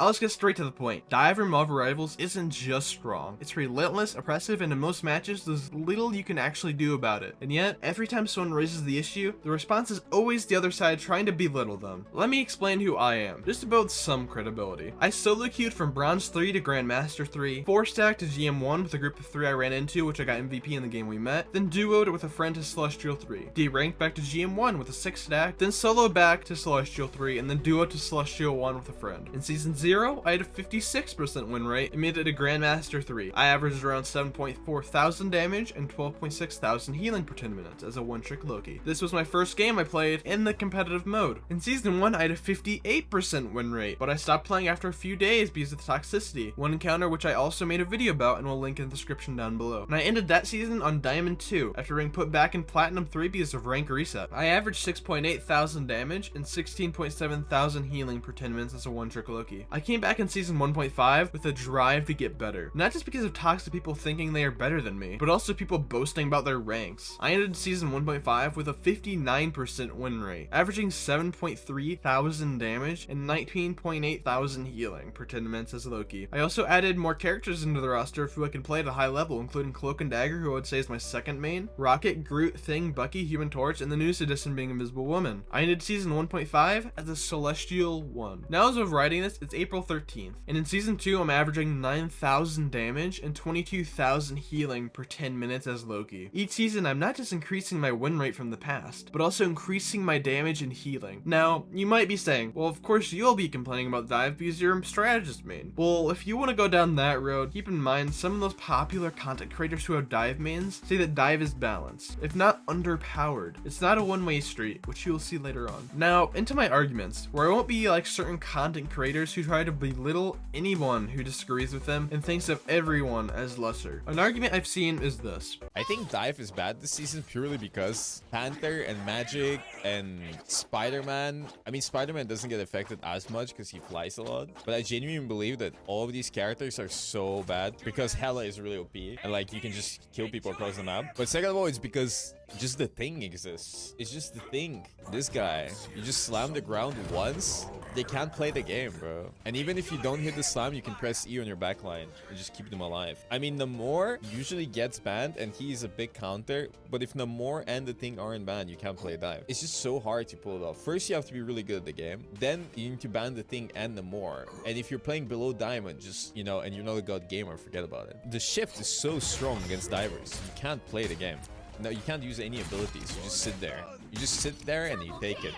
I'll just get straight to the point. Dive or Marvel Rivals isn't just strong. It's relentless, oppressive, and in most matches, there's little you can actually do about it. And yet, every time someone raises the issue, the response is always the other side trying to belittle them. Let me explain who I am, just to build some credibility. I solo queued from Bronze 3 to Grandmaster 3, 4-stack to GM1 with a group of 3 I ran into, which I got MVP in the game we met, then duoed with a friend to Celestial 3, D-ranked back to GM1 with a 6-stack, then soloed back to Celestial 3, and then duoed to Celestial 1 with a friend. In Season 0, I had a 56% win rate and made it to Grandmaster 3. I averaged around 7.4 thousand damage and 12.6 thousand healing per 10 minutes as a one-trick Loki. This was my first game I played in the competitive mode. In Season 1, I had a 58% win rate, but I stopped playing after a few days because of the toxicity, one encounter which I also made a video about and will link in the description down below. And I ended that season on Diamond 2 after being put back in Platinum 3 because of rank reset. I averaged 6.8 thousand damage and 16.7 thousand healing per 10 minutes as a one-trick Loki. I came back in Season 1.5 with a drive to get better, not just because of toxic people thinking they are better than me, but also people boasting about their ranks. I ended Season 1.5 with a 59% win rate, averaging 7.3 thousand damage and 19.8 thousand healing per 10 minutes as Loki. I also added more characters into the roster who I can play at a high level, including Cloak and Dagger, who I would say is my second main, Rocket, Groot, Thing, Bucky, Human Torch, and the newest addition being Invisible Woman. I ended Season 1.5 as a Celestial 1. Now as of writing this, it's April 13th, and in Season 2 I'm averaging 9,000 damage and 22,000 healing per 10 minutes as Loki. Each season I'm not just increasing my win rate from the past, but also increasing my damage and healing. Now, you might be saying, well of course you'll be complaining about dive because you're a strategist main. Well, if you want to go down that road, keep in mind some of those popular content creators who have dive mains say that dive is balanced, if not underpowered. It's not a one-way street, which you will see later on. Now, into my arguments, where I won't be like certain content creators who try to belittle anyone who disagrees with them and thinks of everyone as lesser. An argument I've seen is this. I think dive is bad this season purely because Panther and Magic and Spider-Man, I mean Spider-Man doesn't get affected as much because he flies a lot, but I genuinely believe that all of these characters are so bad because Hela is really OP and like you can just kill people across the map. But second of all, it's because just the thing exists. It's just the thing. This guy, you just slam the ground once, they can't play the game, bro. And even if you don't hit the slam, you can press E on your backline and just keep them alive. I mean, Namor usually gets banned and he's a big counter, but if Namor and the thing aren't banned, you can't play dive. It's just so hard to pull it off. First, you have to be really good at the game. Then you need to ban the thing and Namor. And if you're playing below diamond, just, you know, and you're not a god gamer, forget about it. The shift is so strong against divers. You can't play the game. No, you can't use any abilities. You just sit there. You just sit there and you take it.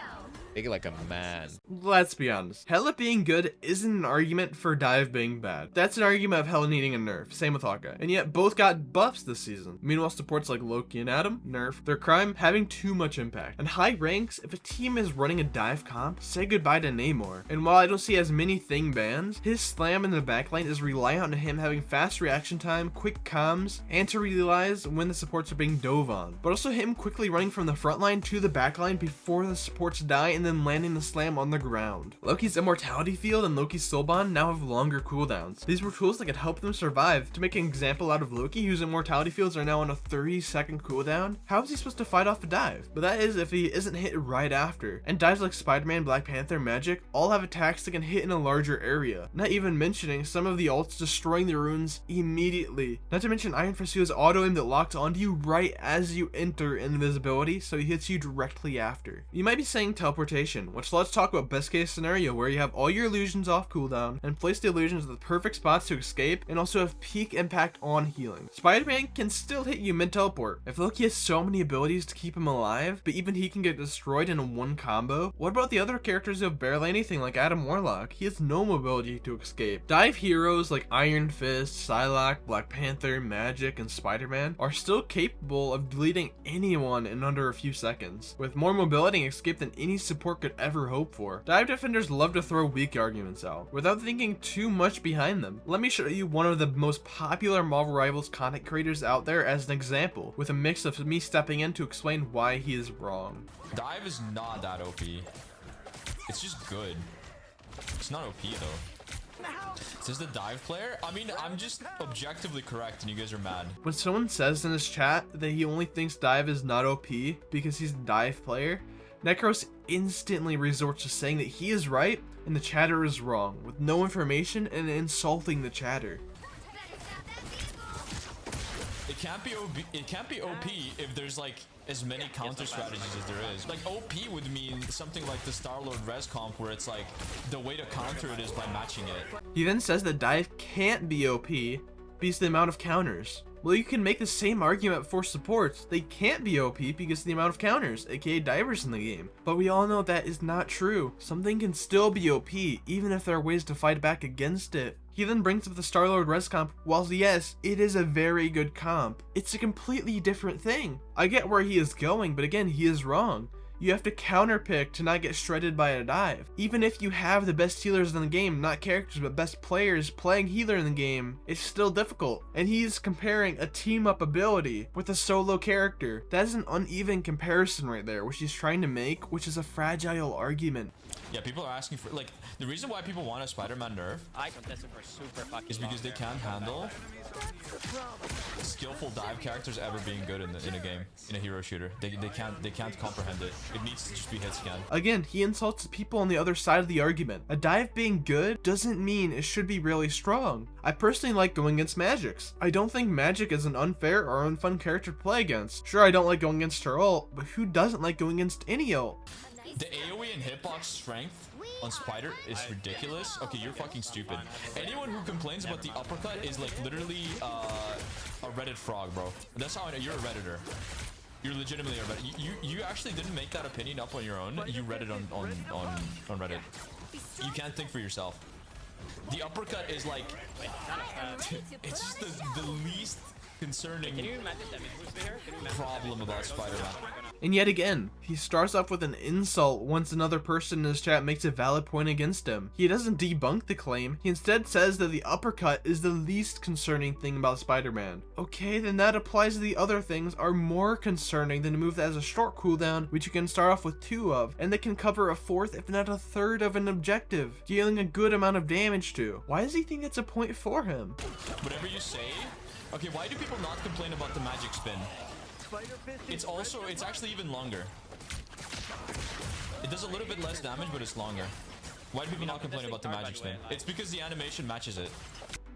Take it like a man. Let's be honest. Hela being good isn't an argument for dive being bad. That's an argument of Hela needing a nerf. Same with Hawkeye. And yet both got buffs this season. Meanwhile, supports like Loki and Adam, nerf. Their crime having too much impact. And high ranks, if a team is running a dive comp, say goodbye to Namor. And while I don't see as many thing bans, his slam in the backline is reliant on him having fast reaction time, quick comms, and to realize when the supports are being dove on. But also him quickly running from the front line to the backline before the supports die and then landing the slam on the ground. Loki's Immortality Field and Loki's Soul Bond now have longer cooldowns. These were tools that could help them survive. To make an example out of Loki, whose Immortality Fields are now on a 30-second cooldown, how is he supposed to fight off a dive? But that is if he isn't hit right after. And dives like Spider-Man, Black Panther, Magic all have attacks that can hit in a larger area. Not even mentioning some of the ults destroying the runes immediately. Not to mention Iron Fist has auto aim that locks onto you right as you enter invisibility, so he hits you directly after. You might be saying teleportation, which let's talk about best case scenario where you have all your illusions off cooldown and place the illusions at the perfect spots to escape and also have peak impact on healing. Spider-Man can still hit you mid teleport. If Loki has so many abilities to keep him alive, but even he can get destroyed in a one combo, what about the other characters who have barely anything like Adam Warlock? He has no mobility to escape. Dive heroes like Iron Fist, Psylocke, Black Panther, Magic, and Spider-Man are still capable of deleting anyone in under a few seconds, with more mobility and escape than any support could ever hope for. Dive defenders love to throw weak arguments out without thinking too much behind them. Let me show you one of the most popular Marvel Rivals content creators out there as an example, with a mix of me stepping in to explain why he is wrong. Dive is not that OP. It's just good. It's not OP though. Says the dive player? I mean, I'm just objectively correct and you guys are mad. When someone says in his chat that he only thinks dive is not OP because he's a dive player, Necros instantly resorts to saying that he is right and the chatter is wrong, with no information and insulting the chatter. It can't be OP if there's like as many counter strategies as there is. Like OP would mean something like the Star-Lord res comp where it's like the way to counter it is by matching it. He then says that dive can't be OP because of the amount of counters. Well, you can make the same argument for supports. They can't be OP because of the amount of counters, aka divers in the game. But we all know that is not true. Something can still be OP, even if there are ways to fight back against it. He then brings up the Star-Lord res comp. While yes, it is a very good comp, it's a completely different thing. I get where he is going, but again, he is wrong. You have to counterpick to not get shredded by a dive. Even if you have the best healers in the game, not characters but best players playing healer in the game, it's still difficult. And he's comparing a team up ability with a solo character. That is an uneven comparison right there, which he's trying to make, which is a fragile argument. Yeah, people are asking for, like, the reason why people want a Spider-Man nerf is because they can't handle skillful dive characters ever being good in a game, in a hero shooter. They can't comprehend it. It needs to just be hit scan. Again, he insults the people on the other side of the argument. A dive being good doesn't mean it should be really strong. I personally like going against Magix. I don't think Magic is an unfair or unfun character to play against. Sure, I don't like going against her ult, but who doesn't like going against any ult? The AoE and hitbox strength on Spider is ridiculous. Okay, you're fucking stupid. Anyone who complains about the uppercut is like literally a Reddit frog, bro. That's how I know you're a Redditor. You're legitimately a Reddit. You actually didn't make that opinion up on your own. You read it on Reddit. You can't think for yourself. The uppercut is like it's just the least concerning problem about Spider-Man. And yet again, he starts off with an insult once another person in his chat makes a valid point against him. He doesn't debunk the claim, he instead says that the uppercut is the least concerning thing about Spider-Man. Okay, then that applies to the other things are more concerning than a move that has a short cooldown, which you can start off with 2 of, and that can cover a 4th if not a 3rd of an objective, dealing a good amount of damage to. Why does he think that's a point for him? Whatever you say. Okay, why do people not complain about the magic spin? It's actually even longer. It does a little bit less damage, but it's longer. Why do people not complain about the magic spin? It's because the animation matches it.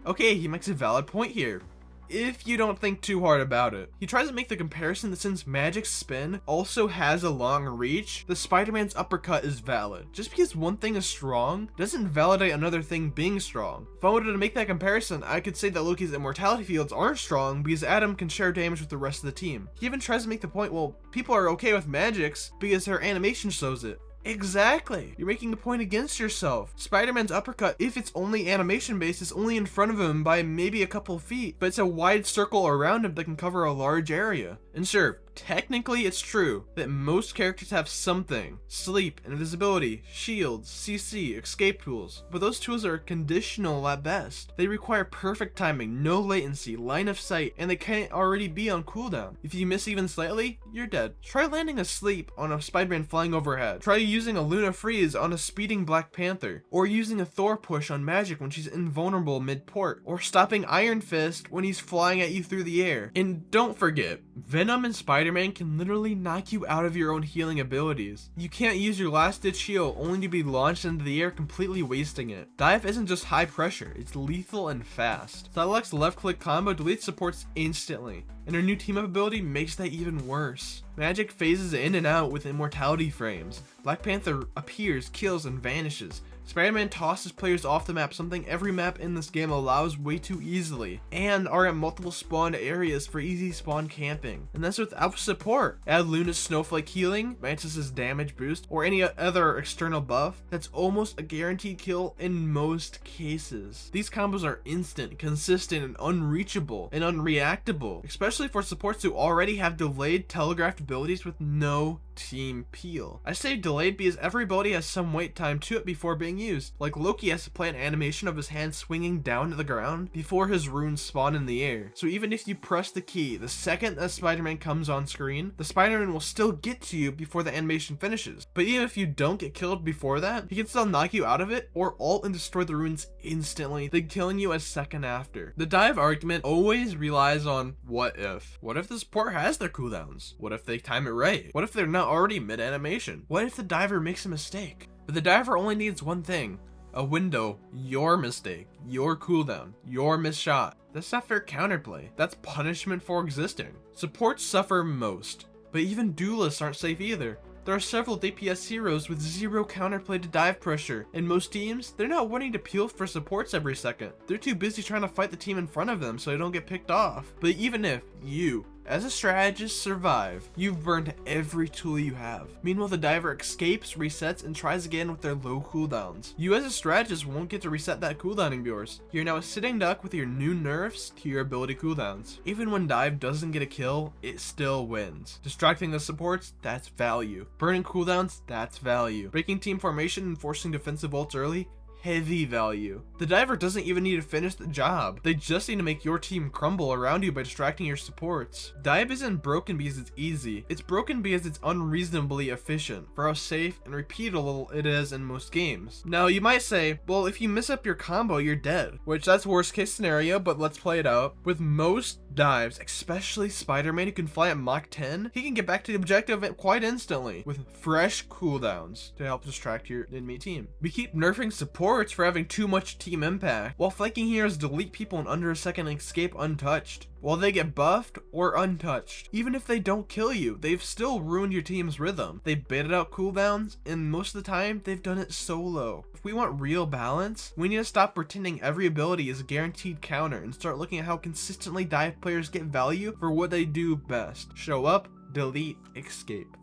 Okay, he makes a valid point here, if you don't think too hard about it. He tries to make the comparison that since Magic's spin also has a long reach, the Spider-Man's uppercut is valid. Just because one thing is strong doesn't validate another thing being strong. If I wanted to make that comparison, I could say that Loki's immortality fields aren't strong because Adam can share damage with the rest of the team. He even tries to make the point, well, people are okay with Magic's because her animation shows it. Exactly. You're making the point against yourself. Spider-Man's uppercut, if it's only animation based, is only in front of him by maybe a couple feet, but it's a wide circle around him that can cover a large area. And sure, technically it's true that most characters have something. Sleep, invisibility, shields, CC, escape tools. But those tools are conditional at best. They require perfect timing, no latency, line of sight, and they can't already be on cooldown. If you miss even slightly, you're dead. Try landing asleep on a Spider-Man flying overhead. Try using a Luna Freeze on a speeding Black Panther. Or using a Thor push on Magic when she's invulnerable mid-port. Or stopping Iron Fist when he's flying at you through the air. And don't forget, Venom and Spider-Man can literally knock you out of your own healing abilities. You can't use your last ditch heal only to be launched into the air, completely wasting it. Dive isn't just high pressure, it's lethal and fast. Psylocke's left click combo deletes supports instantly, and her new team up ability makes that even worse. Magic phases in and out with immortality frames. Black Panther appears, kills, and vanishes. Spider-Man tosses players off the map, something every map in this game allows way too easily, and are at multiple spawned areas for easy spawn camping. And that's without support. Add Luna's Snowflake healing, Mantis's damage boost, or any other external buff, that's almost a guaranteed kill in most cases. These combos are instant, consistent, and unreachable, and unreactable, especially for supports who already have delayed telegraphed abilities with no team peel. I say delayed because every ability has some wait time to it before being being used. Like Loki has to play an animation of his hand swinging down to the ground before his runes spawn in the air. So even if you press the key, the second that Spider-Man comes on screen, the Spider-Man will still get to you before the animation finishes. But even if you don't get killed before that, he can still knock you out of it or ult and destroy the runes instantly, then killing you a second after. The dive argument always relies on what if. What if the support has their cooldowns? What if they time it right? What if they're not already mid-animation? What if the diver makes a mistake? But the diver only needs one thing. A window, your mistake, your cooldown, your missed shot. That's not fair counterplay. That's punishment for existing. Supports suffer most, but even duelists aren't safe either. There are several DPS heroes with zero counterplay to dive pressure, and most teams, they're not wanting to peel for supports every second. They're too busy trying to fight the team in front of them so they don't get picked off. But even if you, as a strategist, survive, you've burned every tool you have. Meanwhile, the diver escapes, resets, and tries again with their low cooldowns. You as a strategist won't get to reset that cooldowning of yours. You're now a sitting duck with your new nerfs to your ability cooldowns. Even when dive doesn't get a kill, it still wins. Distracting the supports, that's value. Burning cooldowns, that's value. Breaking team formation and forcing defensive ults early, heavy value. The diver doesn't even need to finish the job. They just need to make your team crumble around you by distracting your supports. Dive isn't broken because it's easy. It's broken because it's unreasonably efficient for how safe and repeatable it is in most games. Now you might say, well, if you mess up your combo, you're dead. Which that's worst case scenario, but let's play it out. With most dives, especially Spider-Man who can fly at Mach 10, he can get back to the objective quite instantly with fresh cooldowns to help distract your enemy team. We keep nerfing supports for having too much team impact, while flanking heroes delete people in under a second and escape untouched, while they get buffed or untouched. Even if they don't kill you, they've still ruined your team's rhythm. They've baited out cooldowns, and most of the time, they've done it solo. If we want real balance, we need to stop pretending every ability is a guaranteed counter and start looking at how consistently dive players get value for what they do best. Show up, delete, escape.